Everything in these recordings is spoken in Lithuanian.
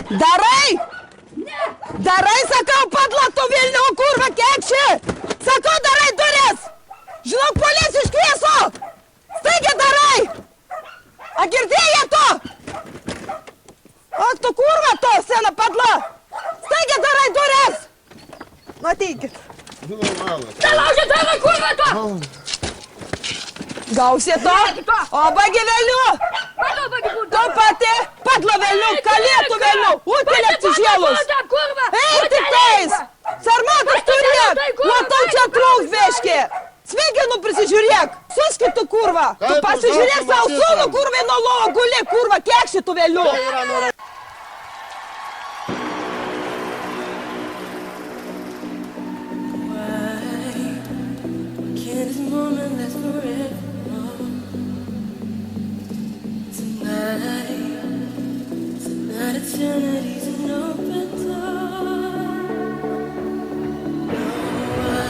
Darai? Darai, sakau, padla, tu Vilnių, kurva, kekši! Sakau, darai duris! Žinok, policiją iškviesiu! Staigiai darai! A girdėjai tu? Ak, tu kurva, tu, sena padla! Staigiai darai duris! Nu, ateikit. Nelaužė tave, kurva, tu! Gausi to? O bagi velnių! Tu pati padla velnių, kalėtų velnių, utelė apsižėlus! Ei, tik tais! Sarmatas turėk! Matau, čia trauks beškį! Sveikinu, prisižiūrėk! Suskit tu, kurva! Tu pasižiūrėk savo sūnų, kurvai nuo lovo guli, kurva, kekši tu velnių! Tonight eternity's an open door. No, I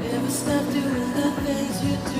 never stop doing the things you do.